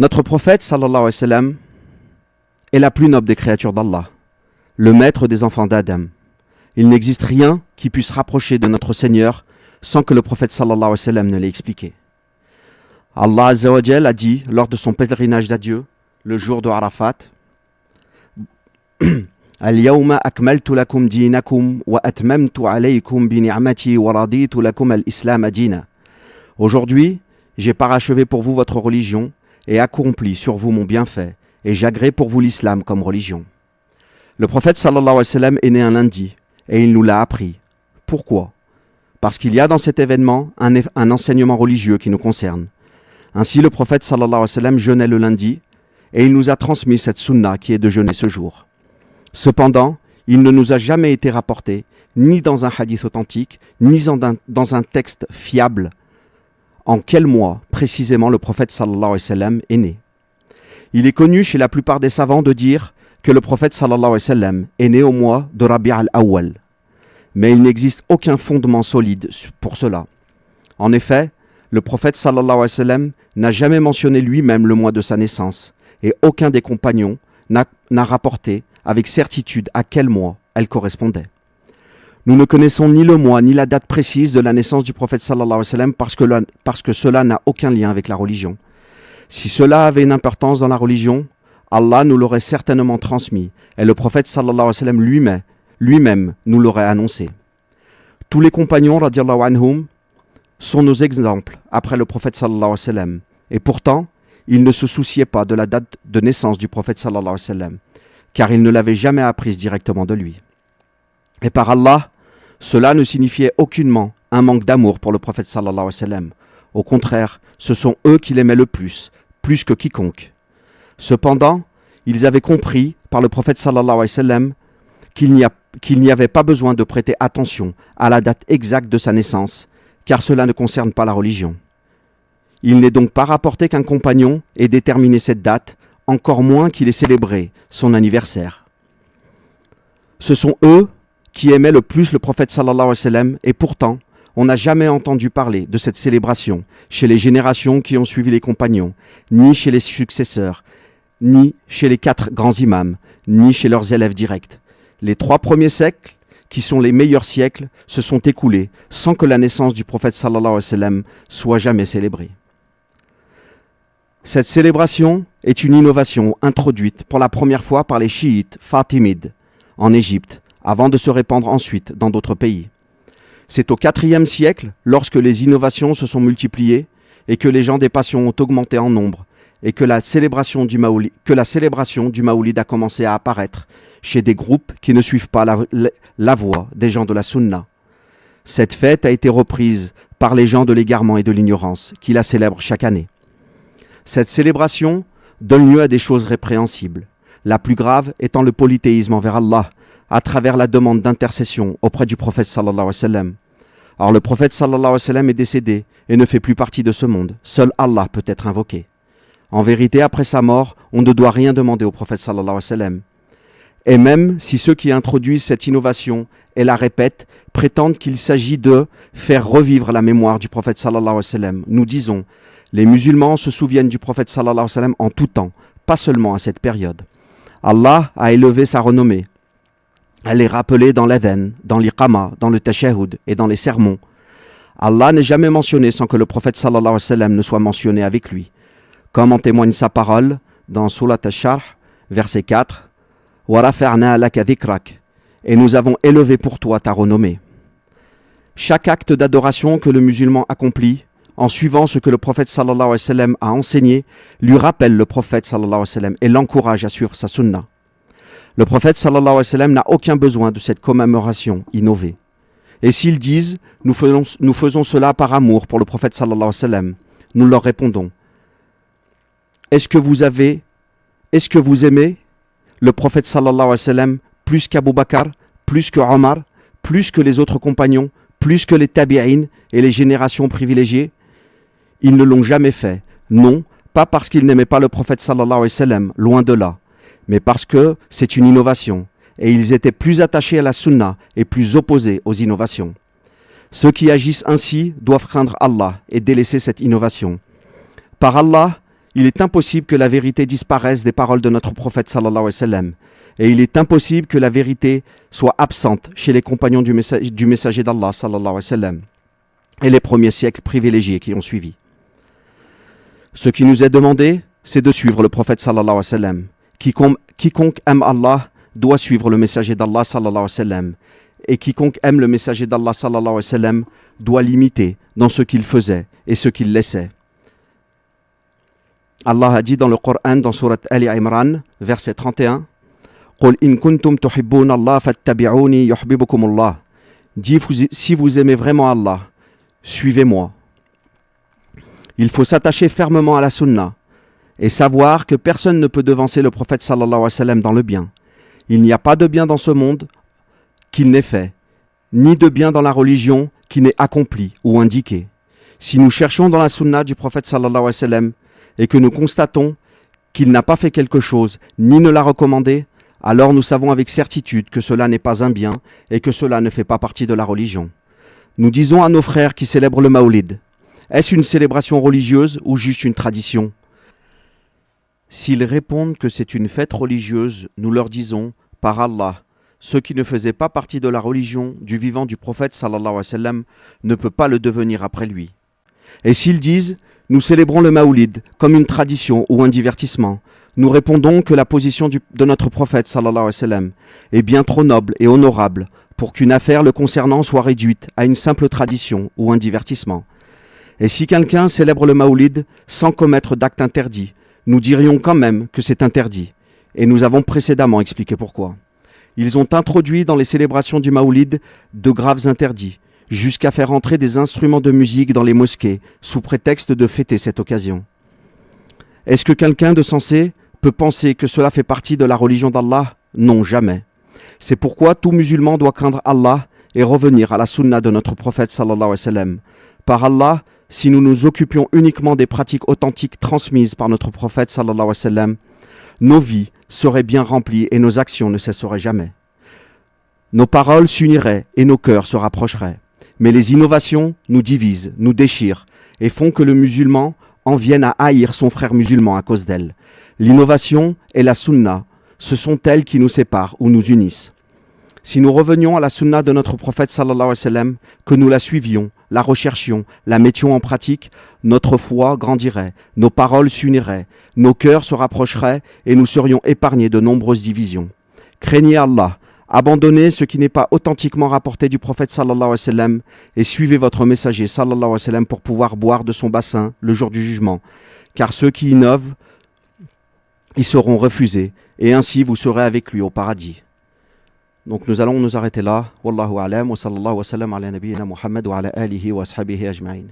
Notre prophète, sallallahu alayhi wa sallam, est la plus noble des créatures d'Allah, le maître des enfants d'Adam. Il n'existe rien qui puisse rapprocher de notre Seigneur sans que le prophète, sallallahu alayhi wa sallam, ne l'ait expliqué. Allah Azza wa Jal a dit, lors de son pèlerinage d'adieu, le jour de Arafat, Al-yawma akmaltu lakum dinakum wa atmamtu alaykum bi ni'mati wa raditu lakum al-islam dina. Aujourd'hui, j'ai parachevé pour vous votre religion et accompli sur vous mon bienfait et j'agrée pour vous l'islam comme religion. Le prophète sallallahu alayhi wa sallam est né un lundi et il nous l'a appris. Pourquoi ? Parce qu'il y a dans cet événement un enseignement religieux qui nous concerne. Ainsi, le prophète sallallahu alayhi wa sallam jeûnait le lundi et il nous a transmis cette sunna qui est de jeûner ce jour. Cependant, il ne nous a jamais été rapporté, ni dans un hadith authentique, ni dans un texte fiable, en quel mois précisément le prophète sallallahu alayhi wa sallam est né. Il est connu chez la plupart des savants de dire que le prophète sallallahu alayhi wa sallam est né au mois de Rabi' al-Awwal. Mais il n'existe aucun fondement solide pour cela. En effet, le prophète sallallahu alayhi wa sallam n'a jamais mentionné lui-même le mois de sa naissance et aucun des compagnons n'a rapporté avec certitude à quel mois elle correspondait. Nous ne connaissons ni le mois ni la date précise de la naissance du prophète sallallahu alayhi wa sallam parce que cela n'a aucun lien avec la religion. Si cela avait une importance dans la religion, Allah nous l'aurait certainement transmis et le prophète sallallahu alayhi wa sallam lui-même nous l'aurait annoncé. Tous les compagnons radiyallahu anhum sont nos exemples après le prophète sallallahu alayhi wa sallam et pourtant ils ne se souciaient pas de la date de naissance du prophète sallallahu alayhi wa sallam car ils ne l'avaient jamais apprise directement de lui. Et par Allah, cela ne signifiait aucunement un manque d'amour pour le prophète sallallahu alayhi wa sallam. Au contraire, ce sont eux qui l'aimaient le plus que quiconque. Cependant, ils avaient compris par le prophète sallallahu alayhi wa sallam qu'il n'y avait pas besoin de prêter attention à la date exacte de sa naissance, car cela ne concerne pas la religion. Il n'est donc pas rapporté qu'un compagnon ait déterminé cette date, encore moins qu'il ait célébré son anniversaire. Ce sont eux qui aimaient le plus le prophète sallallahu alayhi wa sallam et pourtant, on n'a jamais entendu parler de cette célébration chez les générations qui ont suivi les compagnons, ni chez les successeurs, ni chez les 4 grands imams, ni chez leurs élèves directs. Les 3 premiers siècles, qui sont les meilleurs siècles, se sont écoulés sans que la naissance du prophète sallallahu alayhi wa sallam soit jamais célébrée. Cette célébration est une innovation introduite pour la première fois par les chiites fatimides en Égypte, avant de se répandre ensuite dans d'autres pays. C'est au IVe siècle, lorsque les innovations se sont multipliées et que les gens des passions ont augmenté en nombre et que la célébration du Maoulid a commencé à apparaître chez des groupes qui ne suivent pas la voie des gens de la Sunna. Cette fête a été reprise par les gens de l'égarement et de l'ignorance qui la célèbrent chaque année. Cette célébration donne lieu à des choses répréhensibles, la plus grave étant le polythéisme envers Allah, à travers la demande d'intercession auprès du prophète sallallahu alayhi wa sallam. Or le prophète sallallahu alayhi wa sallam est décédé et ne fait plus partie de ce monde. Seul Allah peut être invoqué. En vérité, après sa mort, on ne doit rien demander au prophète sallallahu alayhi wa sallam. Et même si ceux qui introduisent cette innovation et la répètent prétendent qu'il s'agit de faire revivre la mémoire du prophète sallallahu alayhi wa sallam, nous disons, les musulmans se souviennent du prophète sallallahu alayhi wa sallam en tout temps, pas seulement à cette période. Allah a élevé sa renommée. Elle est rappelée dans l'adhan, dans l'iqama, dans le tashahhud et dans les sermons. Allah n'est jamais mentionné sans que le prophète sallallahu alayhi wa sallam ne soit mentionné avec lui. Comme en témoigne sa parole dans Surat al-Sharh, verset 4, « Wa rafa'na laka dhikrak » et nous avons élevé pour toi ta renommée. Chaque acte d'adoration que le musulman accomplit, en suivant ce que le prophète sallallahu alayhi wa sallam a enseigné, lui rappelle le prophète sallallahu alayhi wa sallam et l'encourage à suivre sa sunna. Le prophète sallallahu alayhi wa sallam n'a aucun besoin de cette commémoration innovée. Et s'ils disent « nous faisons cela par amour pour le prophète sallallahu alayhi wa sallam », nous leur répondons « Est-ce que vous aimez le prophète sallallahu alayhi wa sallam plus qu'Abu Bakr, plus que Omar, plus que les autres compagnons, plus que les tabi'in et les générations privilégiées ?» Ils ne l'ont jamais fait. Non, pas parce qu'ils n'aimaient pas le prophète sallallahu alayhi wa sallam, loin de là, mais parce que c'est une innovation, et ils étaient plus attachés à la sunna et plus opposés aux innovations. Ceux qui agissent ainsi doivent craindre Allah et délaisser cette innovation. Par Allah, il est impossible que la vérité disparaisse des paroles de notre prophète sallallahu alayhi wa sallam. Et il est impossible que la vérité soit absente chez les compagnons du messager d'Allah sallallahu alayhi wa sallam et les premiers siècles privilégiés qui ont suivi. Ce qui nous est demandé, c'est de suivre le prophète sallallahu alayhi wa sallam. Quiconque aime Allah doit suivre le messager d'Allah sallallahu alayhi wa sallam. Et quiconque aime le messager d'Allah sallallahu alayhi wa sallam doit l'imiter dans ce qu'il faisait et ce qu'il laissait. Allah a dit dans le Coran, dans Surat Ali Imran, verset 31, قُلْ إِن كُنْتُمْ تُحِبُّونَ اللَّهَ فَاتَّبِعُونِي يُحْبِبُكُمُ اللَّهُ. Dis, si vous aimez vraiment Allah, suivez-moi. Il faut s'attacher fermement à la sunna et savoir que personne ne peut devancer le prophète sallallahu alayhi wa sallam dans le bien. Il n'y a pas de bien dans ce monde qu'il n'ait fait, ni de bien dans la religion qui n'ait accompli ou indiqué. Si nous cherchons dans la sunna du prophète sallallahu alayhi wa sallam et que nous constatons qu'il n'a pas fait quelque chose, ni ne l'a recommandé, alors nous savons avec certitude que cela n'est pas un bien et que cela ne fait pas partie de la religion. Nous disons à nos frères qui célèbrent le Maoulid, est-ce une célébration religieuse ou juste une tradition? S'ils répondent que c'est une fête religieuse, nous leur disons, par Allah, ce qui ne faisait pas partie de la religion du vivant du prophète sallallahu alayhi wa sallam ne peut pas le devenir après lui. Et s'ils disent, nous célébrons le Maoulid comme une tradition ou un divertissement, nous répondons que la position de notre prophète sallallahu alayhi wa sallam est bien trop noble et honorable pour qu'une affaire le concernant soit réduite à une simple tradition ou un divertissement. Et si quelqu'un célèbre le Maoulid sans commettre d'acte interdit, nous dirions quand même que c'est interdit. Et nous avons précédemment expliqué pourquoi. Ils ont introduit dans les célébrations du Maoulid de graves interdits, jusqu'à faire entrer des instruments de musique dans les mosquées, sous prétexte de fêter cette occasion. Est-ce que quelqu'un de sensé peut penser que cela fait partie de la religion d'Allah? Non, jamais. C'est pourquoi tout musulman doit craindre Allah et revenir à la sunna de notre prophète sallallahu alayhi wa sallam. Par Allah, si nous nous occupions uniquement des pratiques authentiques transmises par notre prophète sallallahu alayhi wa sallam, nos vies seraient bien remplies et nos actions ne cesseraient jamais. Nos paroles s'uniraient et nos cœurs se rapprocheraient. Mais les innovations nous divisent, nous déchirent et font que le musulman en vienne à haïr son frère musulman à cause d'elles. L'innovation et la sunna, ce sont elles qui nous séparent ou nous unissent. Si nous revenions à la sunna de notre prophète sallallahu alayhi wa sallam, que nous la suivions, la recherchions, la mettions en pratique, notre foi grandirait, nos paroles s'uniraient, nos cœurs se rapprocheraient et nous serions épargnés de nombreuses divisions. Craignez Allah, abandonnez ce qui n'est pas authentiquement rapporté du prophète sallallahu alayhi wa sallam et suivez votre messager sallallahu alayhi wa sallam pour pouvoir boire de son bassin le jour du jugement. Car ceux qui innovent, ils seront refusés et ainsi vous serez avec lui au paradis. Donc nous allons nous arrêter là. Wallahu a'lam wa sallallahu wa sallam ala nabiyyina Muhammad wa ala alihi wa ashabihi ajma'in.